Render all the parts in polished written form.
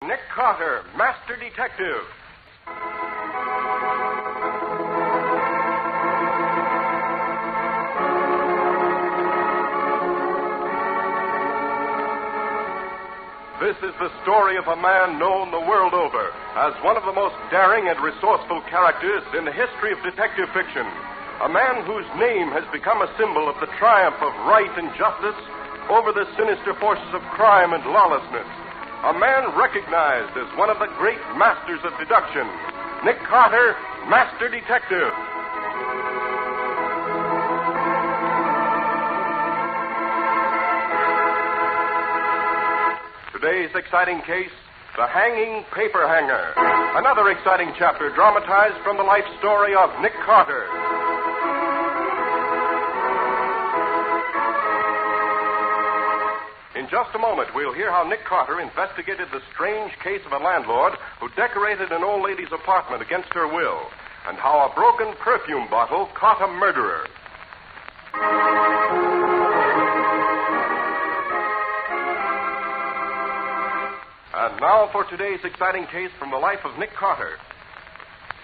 Nick Carter, Master Detective. This is the story of a man known the world over as one of the most daring and resourceful characters in the history of detective fiction. A man whose name has become a symbol of the triumph of right and justice over the sinister forces of crime and lawlessness. A man recognized as one of the great masters of deduction. Nick Carter, Master Detective. Today's exciting case, the hanging Paperhanger. Another exciting chapter dramatized from the life story of Nick Carter. In just a moment, we'll hear how Nick Carter investigated the strange case of a landlord who decorated an old lady's apartment against her will, and how a broken perfume bottle caught a murderer. And now for today's exciting case from the life of Nick Carter.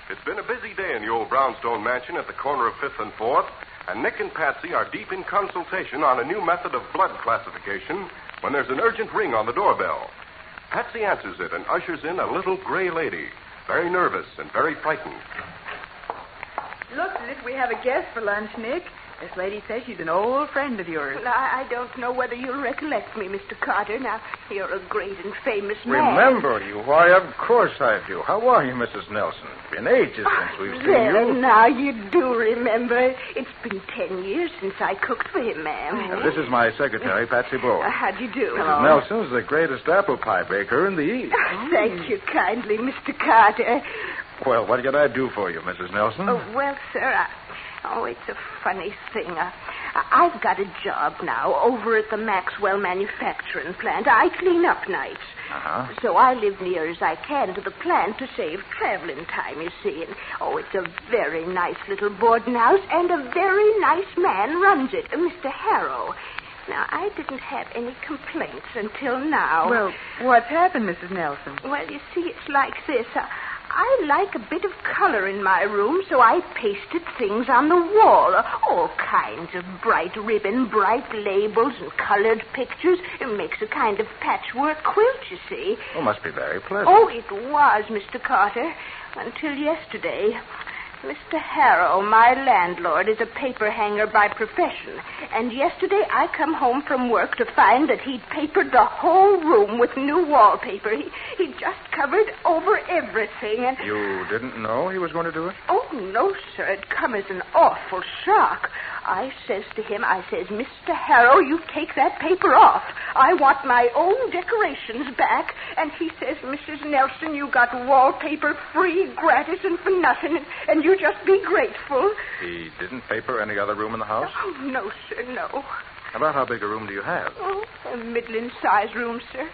It's been a busy day in the old brownstone mansion at the corner of 5th and 4th, and Nick and Patsy are deep in consultation on a new method of blood classification when there's an urgent ring on the doorbell. Patsy answers it and ushers in a little gray lady, very nervous and very frightened. Looks as if we have a guest for lunch, Nick. This lady says she's an old friend of yours. Well, I don't know whether you'll recollect me, Mr. Carter. Now, you're a great and famous man. Remember you? Why, of course I do. How are you, Mrs. Nelson? Been ages since we've seen There, you. now you do remember. It's been 10 years since I cooked for him, ma'am. This is my secretary, Patsy Bowen. How'd you do? Mrs. Nelson's the greatest apple pie baker in the East. Thank you kindly, Mr. Carter. Well, what can I do for you, Mrs. Nelson? Oh, well, sir, it's a funny thing. I've got a job now over at the Maxwell manufacturing plant. I clean up nights. Uh-huh. So I live near as I can to the plant to save traveling time, you see. And, it's a very nice little boarding house, and a very nice man runs it, Mr. Harrow. Now, I didn't have any complaints until now. Well, what's happened, Mrs. Nelson? Well, you see, it's like this. I like a bit of color in my room, so I pasted things on the wall. All kinds of bright ribbon, bright labels, and colored pictures. It makes a kind of patchwork quilt, you see. Oh, must be very pleasant. Oh, it was, Mr. Carter, until yesterday. Mr. Harrow, my landlord, is a paper hanger by profession. And yesterday I come home from work to find that he'd papered the whole room with new wallpaper. He just covered over everything. And You didn't know he was going to do it? oh, no, sir. It come as an awful shock. I says to him, Mr. Harrow, you take that paper off. I want my own decorations back. And he says, Mrs. Nelson, you got wallpaper free, gratis, and for nothing. And you just be grateful. He didn't paper any other room in the house? Oh, no, sir, no. About how big a room do you have? Oh, a middling-sized room, sir.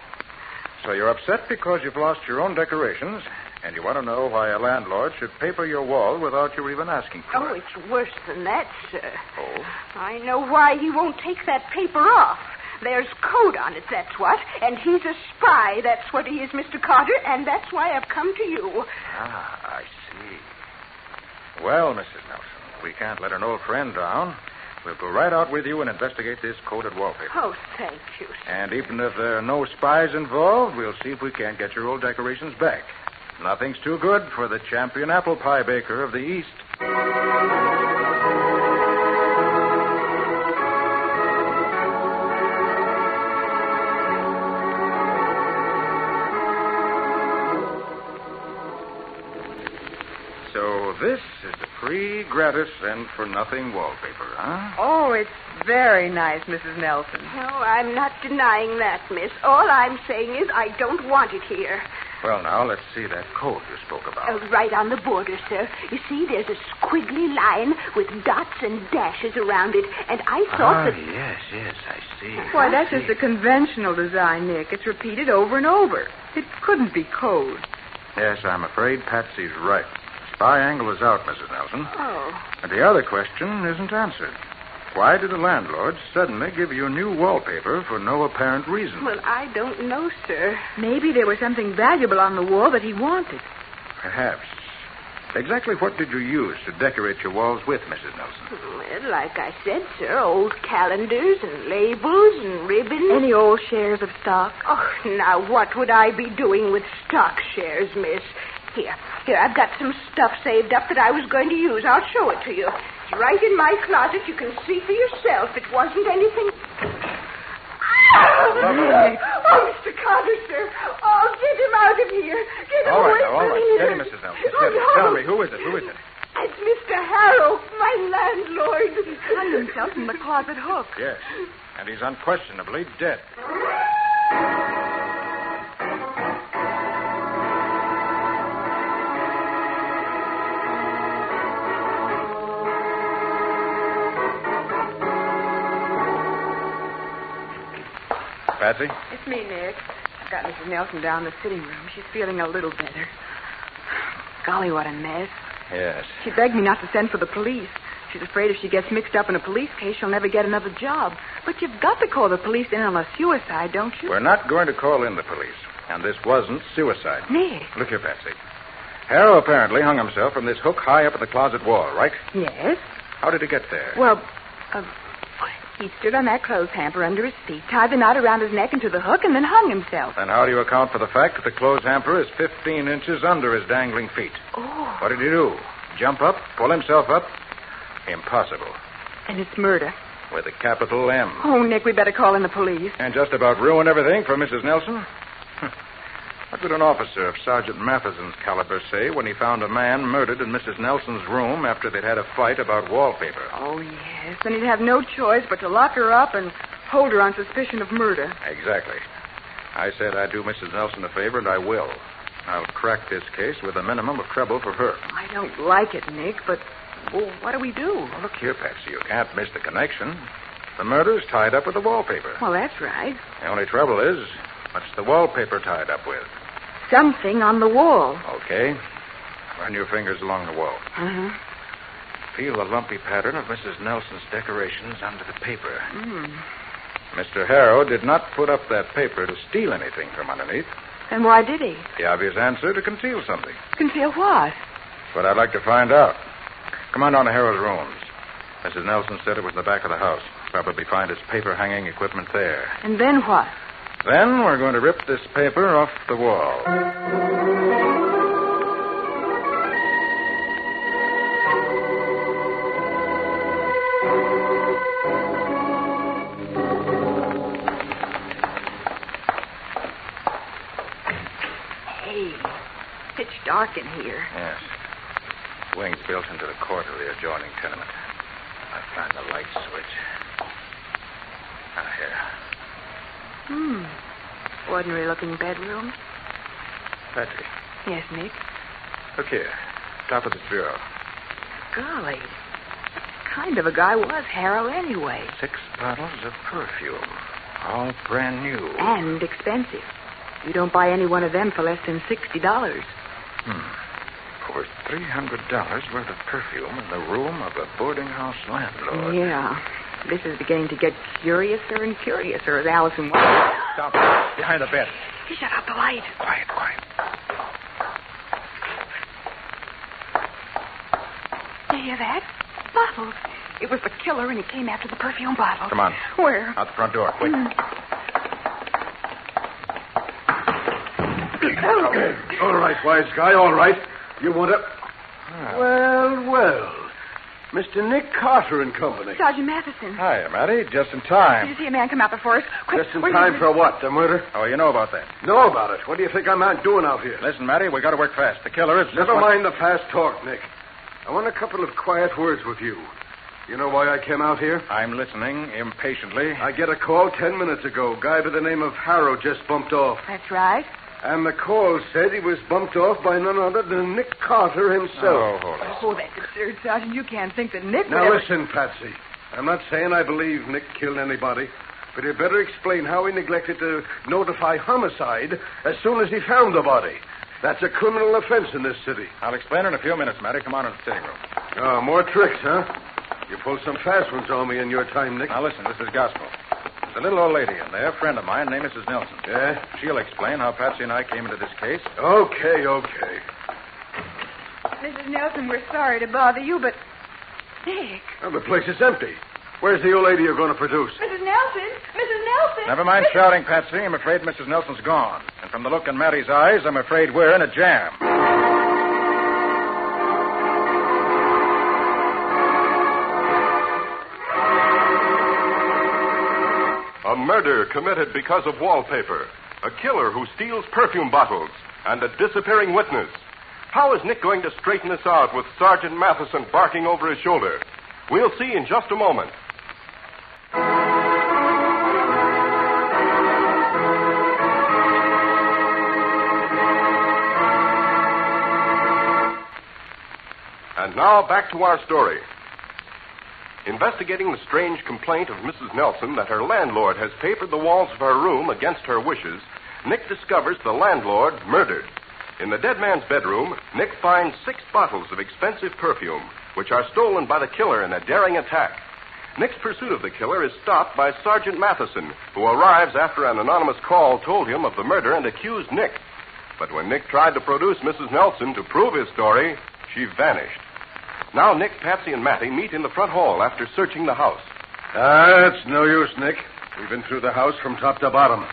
So you're upset because you've lost your own decorations, and you want to know why a landlord should paper your wall without you even asking for Oh, it. it's worse than that, sir. Oh? I know why he won't take that paper off. There's code on it, that's what. And he's a spy, that's what he is, Mr. Carter, and that's why I've come to you. Ah, I see. Well, Mrs. Nelson, we can't let an old friend down. We'll go right out with you and investigate this coded wallpaper. Oh, thank you, sir. And even if there are no spies involved, we'll see if we can't get your old decorations back. Nothing's too good for the champion apple pie baker of the East. So this is the free, gratis, and for-nothing wallpaper, huh? Oh, it's very nice, Mrs. Nelson. No, I'm not denying that, miss. All I'm saying is I don't want it here. Well, now, let's see that code you spoke about. Right on the border, sir. You see, there's a squiggly line with dots and dashes around it, and I thought that... yes, I see. Why, that's just a conventional design, Nick. It's repeated over and over. It couldn't be code. Yes, I'm afraid Patsy's right. Spy angle is out, Mrs. Nelson. Oh. And the other question isn't answered. Why did the landlord suddenly give you new wallpaper for no apparent reason? Well, I don't know, sir. Maybe there was something valuable on the wall that he wanted. Perhaps. Exactly what did you use to decorate your walls with, Mrs. Nelson? Well, like I said, sir, old calendars and labels and ribbons. Any old shares of stock? Oh, now what would I be doing with stock shares, miss? Here, I've got some stuff saved up that I was going to use. I'll show it to you. It's right in my closet. You can see for yourself. It wasn't anything... Oh, Mr. Carter, sir. Oh, get him out of here. Get him away from all right. here. Steady, Mrs. Nelson. Steady. Oh, no. Tell me, who is it? It's Mr. Harrow, my landlord. He hung himself from the closet hook. Yes. And he's unquestionably dead. Patsy? It's me, Nick. I've got Mrs. Nelson down in the sitting room. She's feeling a little better. Golly, what a mess. Yes. She begged me not to send for the police. She's afraid if she gets mixed up in a police case, she'll never get another job. But you've got to call the police in on a suicide, don't you? We're not going to call in the police. And this wasn't suicide. Nick. Look here, Patsy. Harrow apparently hung himself from this hook high up in the closet wall, right? Yes. How did he get there? Well, he stood on that clothes hamper under his feet, tied the knot around his neck into the hook, and then hung himself. And how do you account for the fact that the clothes hamper is 15 inches under his dangling feet? Oh. What did he do? Jump up? Pull himself up? Impossible. And it's murder. With a capital M. Oh, Nick, we better call in the police. And just about ruin everything for Mrs. Nelson? What would an officer of Sergeant Matheson's caliber say when he found a man murdered in Mrs. Nelson's room after they'd had a fight about wallpaper? Oh, yes. Then he'd have no choice but to lock her up and hold her on suspicion of murder. Exactly. I said I'd do Mrs. Nelson a favor, and I will. I'll crack this case with a minimum of trouble for her. I don't like it, Nick, but what do we do? Well, look here, Patsy. You can't miss the connection. The murder's tied up with the wallpaper. Well, that's right. The only trouble is, what's the wallpaper tied up with? Something on the wall. Okay. Run your fingers along the wall. Uh-huh. Feel the lumpy pattern of Mrs. Nelson's decorations under the paper. Mm. Mr. Harrow did not put up that paper to steal anything from underneath. Then why did he? The obvious answer, to conceal something. Conceal what? That's what I'd like to find out. Come on down to Harrow's rooms. Mrs. Nelson said it was in the back of the house. Probably find his paper hanging equipment there. And then what? Then we're going to rip this paper off the wall. Hey, pitch dark in here. Yes. Wings built into the court of the adjoining tenement. I find the light switch. Here. Ordinary-looking bedroom. Patsy. Yes, Nick. Look here. Top of the bureau. Golly. What kind of a guy was Harrow anyway? 6 bottles of perfume. All brand new. And expensive. You don't buy any one of them for less than $60. Over $300 worth of perfume in the room of a boarding house landlord. Yeah. This is beginning to get curiouser and curiouser as Allison was. Stop. Behind the bed. He shut out the light. Quiet. You hear that? Bottles. It was the killer, and he came after the perfume bottles. Come on. Where? Out the front door. Quick. Okay. All right, wise guy, all right. You want to... Well. Mr. Nick Carter and Company. Sergeant Matheson. Hiya, Matty. Just in Did time. you see a man come out before us? Quick, Just in where's time his- for what? The murder? Oh, you know about that. Know about it. What do you think I'm out doing out here? Listen, Matty, we got to work fast. The killer is... Never mind the fast talk, Nick. I want a couple of quiet words with you. You know why I came out here? I'm listening impatiently. I get a call 10 minutes ago. Guy by the name of Harrow just bumped off. That's right. And the call said he was bumped off by none other than Nick Carter himself. Oh, hold it. Oh, that's absurd, Sergeant. You can't think that Nick Now would ever... listen, Patsy. I'm not saying I believe Nick killed anybody, but you'd better explain how he neglected to notify homicide as soon as he found the body. That's a criminal offense in this city. I'll explain in a few minutes, Matty. Come on in the sitting room. Oh, more tricks, huh? You pulled some fast ones on me in your time, Nick. Now, listen, this is gospel. There's a little old lady in there, a friend of mine named Mrs. Nelson. Yeah? She'll explain how Patsy and I came into this case. Okay. Mrs. Nelson, we're sorry to bother you, but... Nick. Well, the place is empty. Where's the old lady you're going to produce? Mrs. Nelson! Mrs. Nelson! Never mind shouting, Patsy. I'm afraid Mrs. Nelson's gone. And from the look in Mattie's eyes, I'm afraid we're in a jam. A murder committed because of wallpaper. A killer who steals perfume bottles. And a disappearing witness. How is Nick going to straighten this out with Sergeant Matheson barking over his shoulder? We'll see in just a moment. And now back to our story. Investigating the strange complaint of Mrs. Nelson that her landlord has papered the walls of her room against her wishes, Nick discovers the landlord murdered. In the dead man's bedroom, Nick finds 6 bottles of expensive perfume, which are stolen by the killer in a daring attack. Nick's pursuit of the killer is stopped by Sergeant Matheson, who arrives after an anonymous call told him of the murder and accused Nick. But when Nick tried to produce Mrs. Nelson to prove his story, she vanished. Now Nick, Patsy, and Mattie meet in the front hall after searching the house. It's no use, Nick. We've been through the house from top to bottom.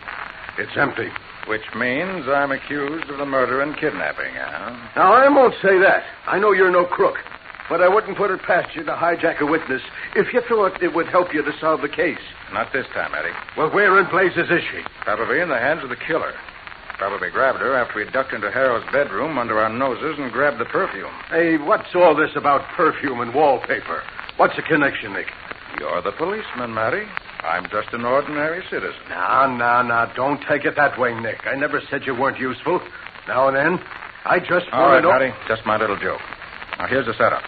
It's empty. Which means I'm accused of the murder and kidnapping, huh? Now, I won't say that. I know you're no crook. But I wouldn't put it past you to hijack a witness if you thought it would help you to solve the case. Not this time, Eddie. Well, where in blazes is she? Probably in the hands of the killer. Probably grabbed her after we ducked into Harrow's bedroom under our noses and grabbed the perfume. Hey, what's all this about perfume and wallpaper? What's the connection, Nick? You're the policeman, Mattie. I'm just an ordinary citizen. Now, don't take it that way, Nick. I never said you weren't useful. Now and then, I just All want right, to know... Mattie, just my little joke. Now, here's the setup.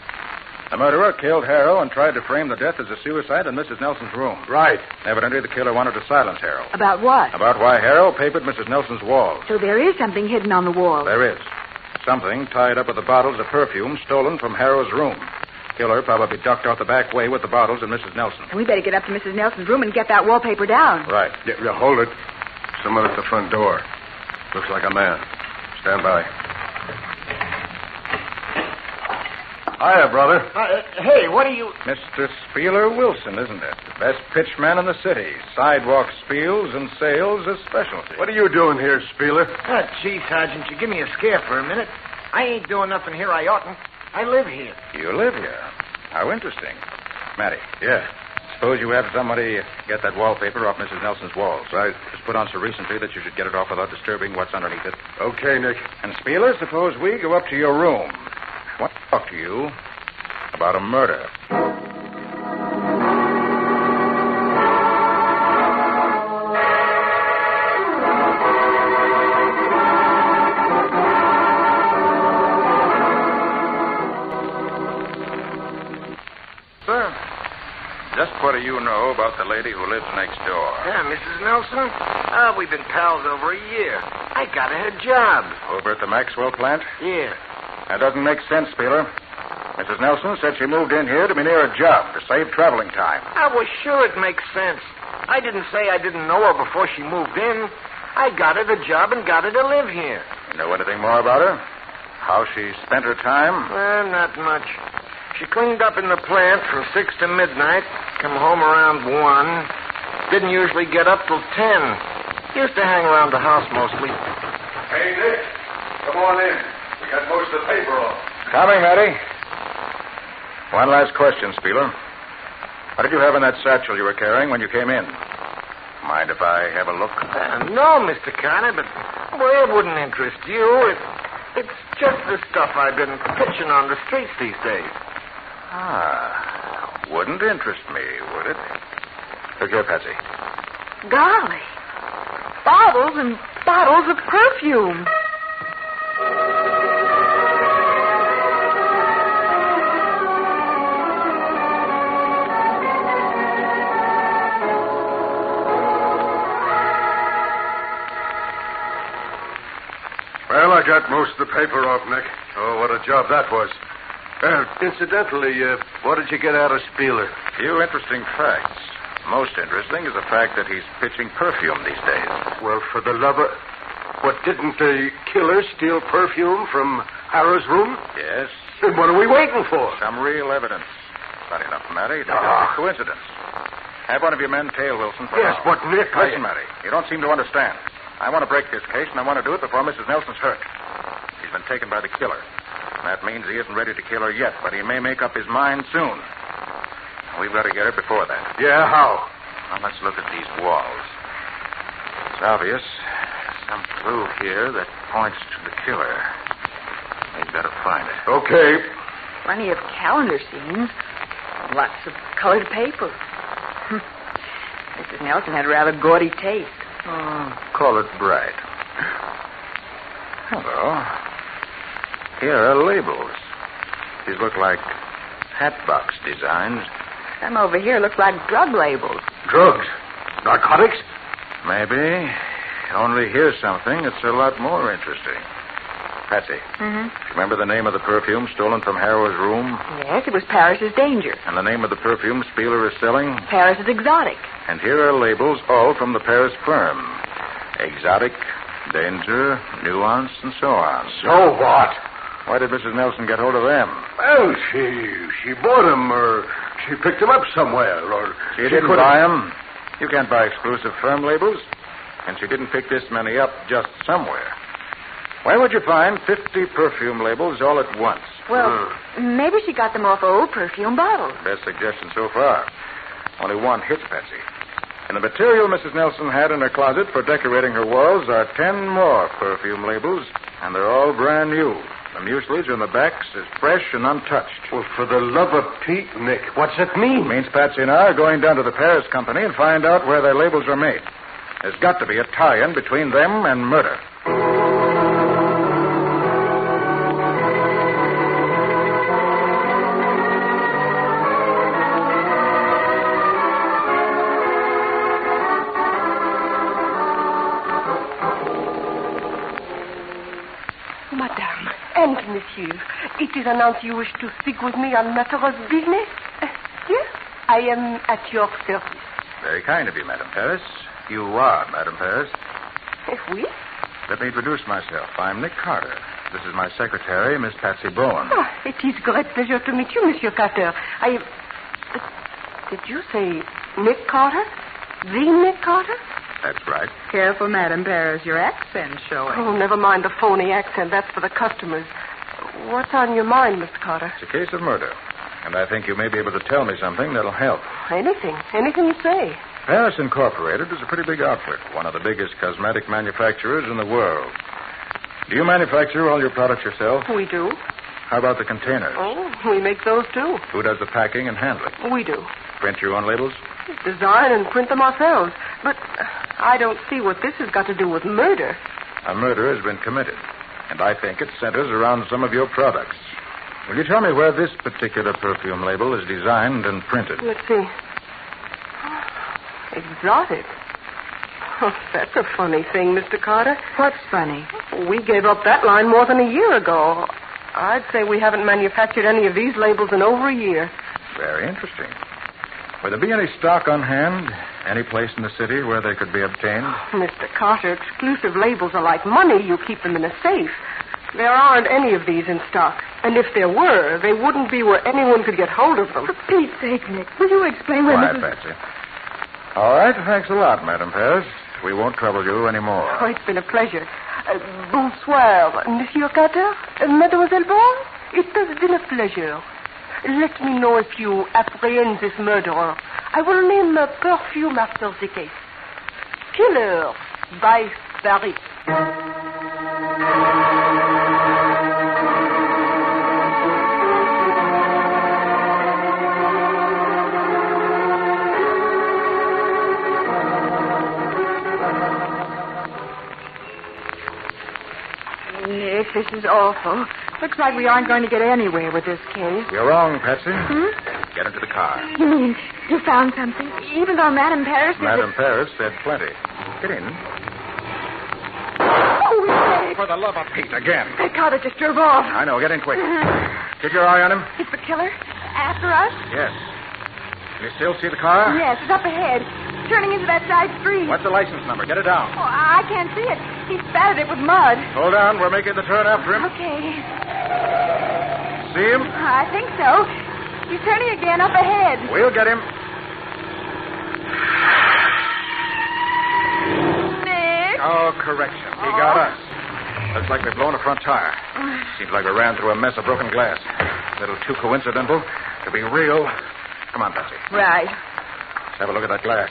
The murderer killed Harrow and tried to frame the death as a suicide in Mrs. Nelson's room. Right. Evidently, the killer wanted to silence Harrow. About what? About why Harrow papered Mrs. Nelson's walls. So there is something hidden on the wall. There is. Something tied up with the bottles of perfume stolen from Harrow's room. Killer probably ducked out the back way with the bottles and Mrs. Nelson. We better get up to Mrs. Nelson's room and get that wallpaper down. Right. Yeah, hold it. Someone at the front door. Looks like a man. Stand by. Hiya, brother. Hey, what are you... Mr. Spieler Wilson, isn't it? The best pitchman in the city. Sidewalk spiels and sales a specialty. What are you doing here, Spieler? Gee, Sergeant, you give me a scare for a minute. I ain't doing nothing here I oughtn't. I live here. You live here? How interesting. Mattie. Yeah. Suppose you had somebody get that wallpaper off Mrs. Nelson's walls. Right. Just put on so recently that you should get it off without disturbing what's underneath it. Okay, Nick. And Spieler, suppose we go up to your room. I want to talk to you about a murder. Sir, just what do you know about the lady who lives next door? Yeah, Mrs. Nelson? We've been pals over a year. I got her a job. Over at the Maxwell plant? Yeah. That doesn't make sense, Spieler. Mrs. Nelson said she moved in here to be near a job to save traveling time. I was sure it makes sense. I didn't say I didn't know her before she moved in. I got her the job and got her to live here. You know anything more about her? How she spent her time? Not much. She cleaned up in the plant from 6 to midnight, come home around 1. Didn't usually get up till 10. Used to hang around the house mostly. Hey, Nick. Come on in. We got most of the paper off. Coming, Mattie. One last question, Spieler. What did you have in that satchel you were carrying when you came in? Mind if I have a look? No, Mr. Carter, but well, it wouldn't interest you. It's just the stuff I've been pitching on the streets these days. Wouldn't interest me, would it? Look here, Patsy. Golly. Bottles and bottles of perfume. Well, I got most of the paper off, Nick. Oh, what a job that was. Incidentally, what did you get out of Spieler? Few interesting facts. Most interesting is the fact that he's pitching perfume these days. Well, for the love of... What, didn't the killer steal perfume from Harrow's room? Yes. Then what are we waiting for? Some real evidence. Not enough, Matty. Just a coincidence. Have one of your men tail Wilson for Yes, now. but Nick... Listen, Matty. You don't seem to understand. I want to break this case, and I want to do it before Mrs. Nelson's hurt. She's been taken by the killer. That means he isn't ready to kill her yet, but he may make up his mind soon. We've got to get her before that. Yeah, how? Now, let's look at these walls. It's obvious. Some clue here that points to the killer. We've got to find it. Okay. Plenty of calendar scenes. Lots of colored paper. Mrs. Nelson had rather gaudy taste. Call it bright. Hello. Here are labels. These look like hatbox designs. Some over here look like drug labels. Drugs? Narcotics? Maybe. Only here's something that's a lot more interesting. Patsy, remember the name of the perfume stolen from Harrow's room? Yes, it was Paris's Danger. And the name of the perfume Spieler is selling? Paris's Exotic. And here are labels all from the Paris firm. Exotic, Danger, Nuance, and so on. So what? Why did Mrs. Nelson get hold of them? Well, she bought them, or she picked them up somewhere, or... She didn't buy them. You can't buy exclusive firm labels. And she didn't pick this many up just somewhere. Where would you find 50 perfume labels all at once? Well, maybe she got them off old perfume bottles. Best suggestion so far. Only one hits Patsy. In the material Mrs. Nelson had in her closet for decorating her walls are 10 more perfume labels, and they're all brand new. The mucilage on the backs is fresh and untouched. Well, for the love of Pete, Nick, what's it mean? It means Patsy and I are going down to the Paris company and find out where their labels are made. There's got to be a tie-in between them and murder. Madame and monsieur, it is announced you wish to speak with me on matters of business. Yes, I am at your service. Very kind of you, Madame Paris. You are Madame Paris. Oui? Let me introduce myself. I'm Nick Carter. This is my secretary, Miss Patsy Bowen. Oh, it is great pleasure to meet you, Monsieur Carter. Did you say Nick Carter? The Nick Carter? That's right. Careful, Madame Paris. Your accent's showing. Oh, never mind the phony accent. That's for the customers. What's on your mind, Mr. Carter? It's a case of murder. And I think you may be able to tell me something that'll help. Anything. Anything you say. Paris Incorporated is a pretty big outfit, one of the biggest cosmetic manufacturers in the world. Do you manufacture all your products yourself? We do. How about the containers? Oh, we make those too. Who does the packing and handling? We do. Print your own labels? Design and print them ourselves. But I don't see what this has got to do with murder. A murder has been committed, and I think it centers around some of your products. Will you tell me where this particular perfume label is designed and printed? Let's see. Exotic. Oh, that's a funny thing, Mr. Carter. What's funny? We gave up that line more than a year ago. I'd say we haven't manufactured any of these labels in over a year. Very interesting. Would there be any stock on hand? Any place in the city where they could be obtained? Mr. Carter, exclusive labels are like money. You keep them in a safe. There aren't any of these in stock. And if there were, they wouldn't be where anyone could get hold of them. For Pete's sake, Nick, will you explain where Quiet, Mrs. Patsy. All right, thanks a lot, Madame Paris. We won't trouble you anymore. Oh, it's been a pleasure. Bonsoir, Monsieur Carter. Mademoiselle Bond, it has been a pleasure. Let me know if you apprehend this murderer. I will name a perfume after the case. Killer by Paris. Nick, this is awful. Looks like we aren't going to get anywhere with this case. You're wrong, Patsy. Get into the car. You mean you found something? Even though Madame Paris said Madame Paris said plenty. Get in. Oh, we said it. For the love of Pete, again. That car that just drove off. I know. Get in quick. Keep your eye on him. Is the killer after us? Yes. Can you still see the car? Yes, it's up ahead. Turning into that side street. What's the license number? Get it down. Oh, I can't see it. He spattered it with mud. Hold on. We're making the turn after him. Okay. See him? I think so. He's turning again up ahead. We'll get him. Nick. Oh, correction. He got us. Looks like they've blown a front tire. Seems like we ran through a mess of broken glass. A little too coincidental to be real. Come on, Patsy. Right. Let's have a look at that glass.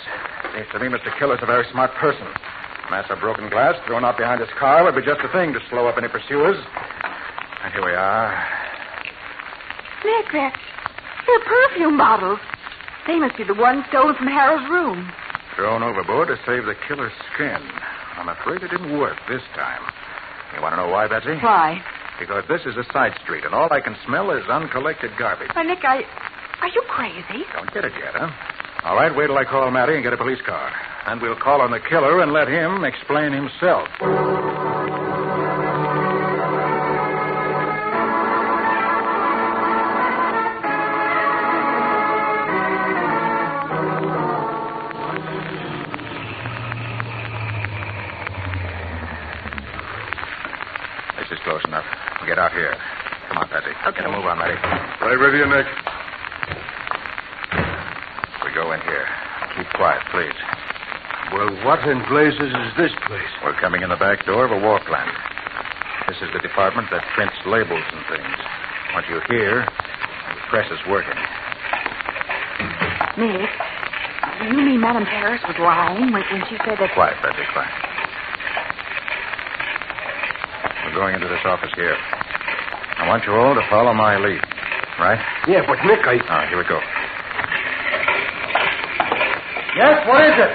Seems to me Mr. Killer's a very smart person. A mass of broken glass thrown out behind his car would be just the thing to slow up any pursuers. And here we are. Nick, they're perfume bottles. They must be the ones stolen from Harold's room. Thrown overboard to save the killer's skin. I'm afraid it didn't work this time. You want to know why, Betsy? Why? Because this is a side street, and all I can smell is uncollected garbage. Why, Nick, are you crazy? Don't get it yet, huh? All right, wait till I call Matty and get a police car. And we'll call on the killer and let him explain himself. This is close enough. We'll get out here. Come on, Patsy. Okay. Get a move on, Matty. Right with you, Nick. We go in here. Keep quiet, please. Well, what in blazes is this place? We're coming in the back door of a war plant. This is the department that prints labels and things. What you hear, the press is working. Nick, you mean Madame Paris was lying when she said that... Quiet, Betsy, quiet. We're going into this office here. I want you all to follow my lead, right? Yeah, but Nick, All right, here we go. Yes, what is it?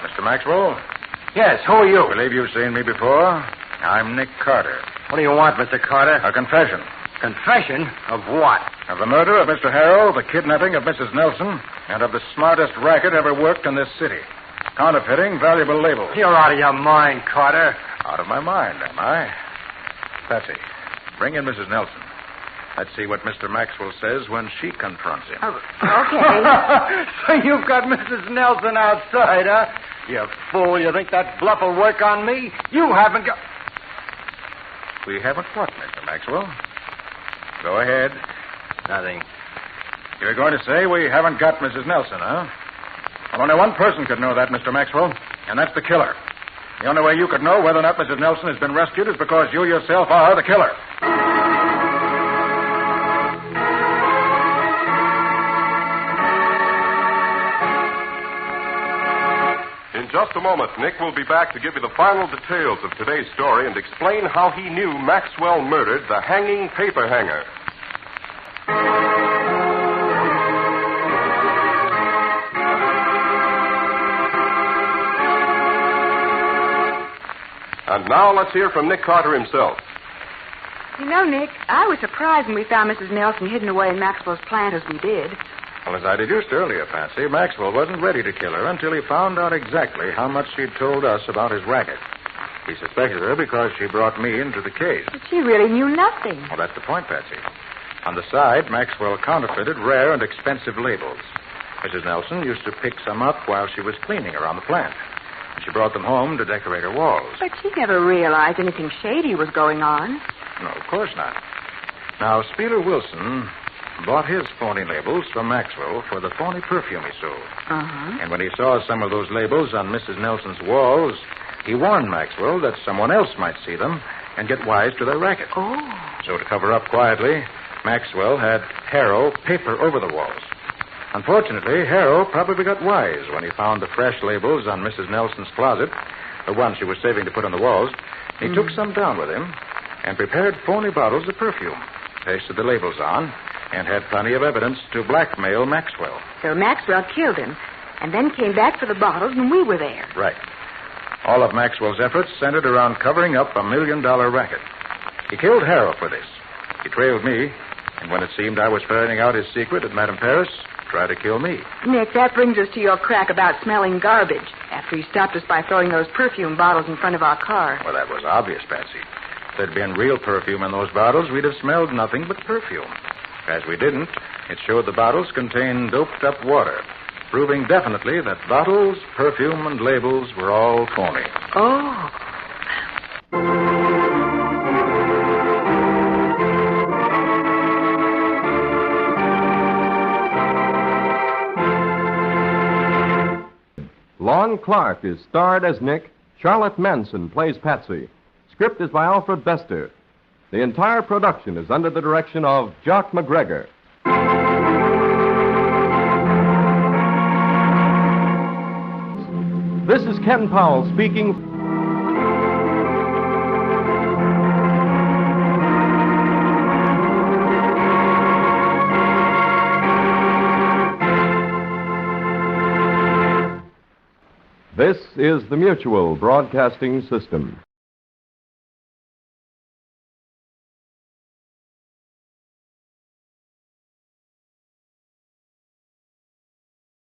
Mr. Maxwell, Yes, who are you? believe you've seen me before. I'm Nick Carter. What do you want, Mr. Carter? A confession Confession of what? of the murder of Mr. Harrell, the kidnapping of Mrs. Nelson, and of the smartest racket ever worked in this city. Counterfeiting valuable labels. You're out of your mind, Carter. Out of my mind, am I? Patsy, bring in Mrs. Nelson. Let's see what Mr. Maxwell says when she confronts him. Oh, okay. So you've got Mrs. Nelson outside, huh? You fool, you think that bluff will work on me? You haven't got... We haven't what, Mr. Maxwell? Go ahead. Nothing. You're going to say we haven't got Mrs. Nelson, huh? Well, only one person could know that, Mr. Maxwell, and that's the killer. The only way you could know whether or not Mrs. Nelson has been rescued is because you yourself are the killer. In just a moment, Nick will be back to give you the final details of today's story and explain how he knew Maxwell murdered the hanging paperhanger. And now let's hear from Nick Carter himself. You know, Nick, I was surprised when we found Mrs. Nelson hidden away in Maxwell's plant as we did. Well, as I deduced earlier, Patsy, Maxwell wasn't ready to kill her until he found out exactly how much she'd told us about his racket. He suspected her because she brought me into the case. But she really knew nothing. Well, that's the point, Patsy. On the side, Maxwell counterfeited rare and expensive labels. Mrs. Nelson used to pick some up while she was cleaning around the plant. And she brought them home to decorate her walls. But she never realized anything shady was going on. No, of course not. Now, Spieler Wilson bought his phony labels from Maxwell for the phony perfume he sold. Uh-huh. And when he saw some of those labels on Mrs. Nelson's walls, he warned Maxwell that someone else might see them and get wise to their racket. Oh. So to cover up quietly, Maxwell had Harrow paper over the walls. Unfortunately, Harrow probably got wise when he found the fresh labels on Mrs. Nelson's closet, the ones she was saving to put on the walls. He took some down with him and prepared phony bottles of perfume, pasted the labels on, and had plenty of evidence to blackmail Maxwell. So Maxwell killed him, and then came back for the bottles, and we were there. Right. All of Maxwell's efforts centered around covering up $1 million racket. He killed Harrow for this. He trailed me, and when it seemed I was ferreting out his secret at Madame Paris, tried to kill me. Nick, that brings us to your crack about smelling garbage after you stopped us by throwing those perfume bottles in front of our car. Well, that was obvious, Patsy. If there'd been real perfume in those bottles, we'd have smelled nothing but perfume. As we didn't, it showed the bottles contained doped-up water, proving definitely that bottles, perfume, and labels were all phony. Oh. Lon Clark is starred as Nick. Charlotte Manson plays Patsy. Script is by Alfred Bester. The entire production is under the direction of Jock McGregor. This is Ken Powell speaking. This is the Mutual Broadcasting System.